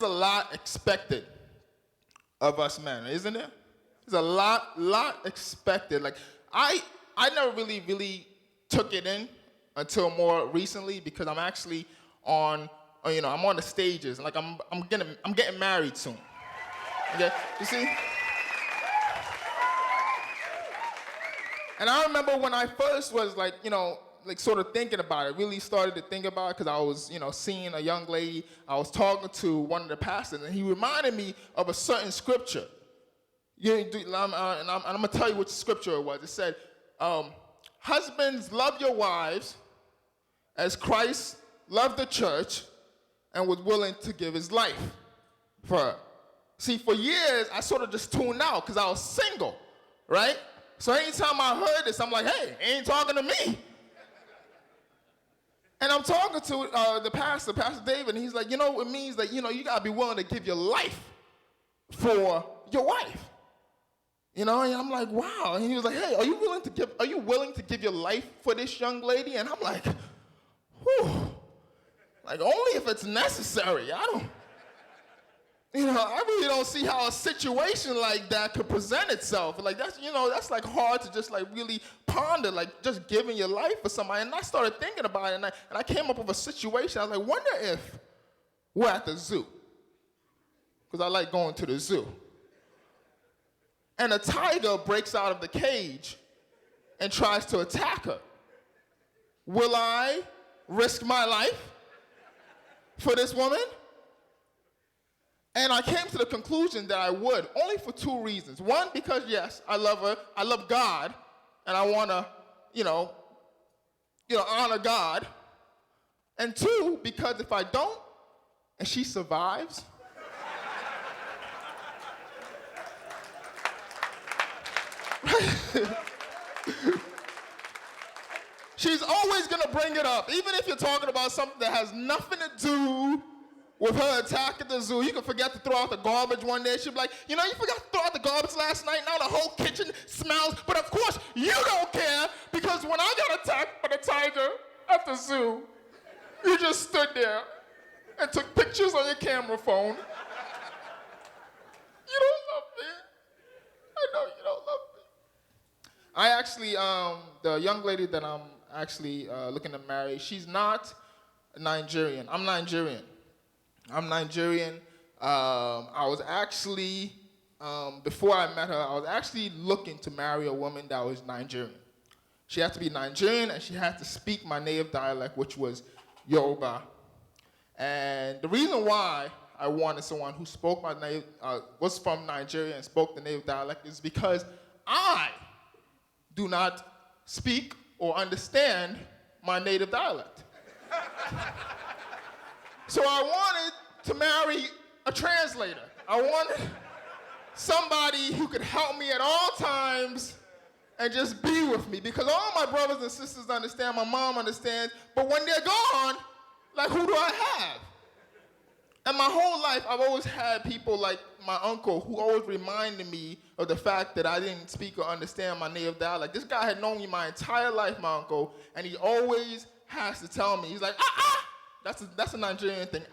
a lot expected of us men, isn't it? There's a lot expected. Like I never really took it in until more recently because I'm actually on, I'm on the stages. Like I'm getting married soon. Okay, you see? And I remember when I first was like sort of thinking about it, really started to think about it because I was, seeing a young lady. I was talking to one of the pastors, and he reminded me of a certain scripture. And I'm going to tell you which scripture it was. It said, husbands, love your wives as Christ loved the church and was willing to give his life for her. See, for years, I sort of just tuned out because I was single, right? So anytime I heard this, I'm like, hey, he ain't talking to me. And I'm talking to the pastor, Pastor David, and he's like, it means that, you got to be willing to give your life for your wife. And I'm like, wow. And he was like, hey, are you willing to give your life for this young lady? And I'm like, whew. Like, only if it's necessary. I really don't see how a situation like that could present itself. Like, that's like hard to just like really ponder, like just giving your life for somebody. And I started thinking about it, and I came up with a situation. I was like, wonder if we're at the zoo. Because I like going to the zoo. And a tiger breaks out of the cage and tries to attack her. Will I risk my life for this woman? And I came to the conclusion that I would, only for two reasons. One, because yes, I love her, I love God, and I want to, honor God. And two, because if I don't, and she survives, she's always going to bring it up, even if you're talking about something that has nothing to do with her attack at the zoo. You can forget to throw out the garbage one day. She'll be like, you forgot to throw out the garbage last night. Now the whole kitchen smells. But of course, you don't care because when I got attacked by the tiger at the zoo, you just stood there and took pictures on your camera phone. You don't love me. I know you don't love me. I actually, the young lady that I'm actually looking to marry, she's not Nigerian. I'm Nigerian. I was actually, before I met her, I was actually looking to marry a woman that was Nigerian. She had to be Nigerian, and she had to speak my native dialect, which was Yoruba. And the reason why I wanted someone who spoke my native, was from Nigeria and spoke the native dialect is because I do not speak or understand my native dialect. So I wanted to marry a translator. I wanted somebody who could help me at all times and just be with me. Because all my brothers and sisters understand, my mom understands, but when they're gone, like, who do I have? And my whole life, I've always had people like my uncle who always reminded me of the fact that I didn't speak or understand my native dialect. This guy had known me my entire life, my uncle, and he always has to tell me, he's like, that's a Nigerian thing.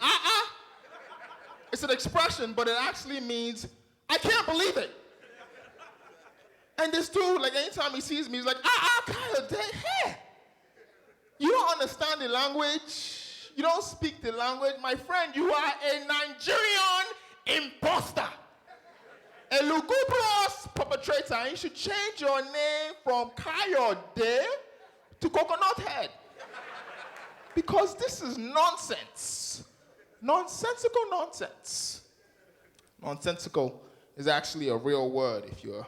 It's an expression, but it actually means, I can't believe it. And this dude, like, anytime he sees me, he's like, Kayode, hey. You don't understand the language. You don't speak the language. My friend, you are a Nigerian imposter. A lugubrious perpetrator. And you should change your name from Kayode to Coconut Head. Because this is nonsense. Nonsensical nonsense. Nonsensical is actually a real word if you're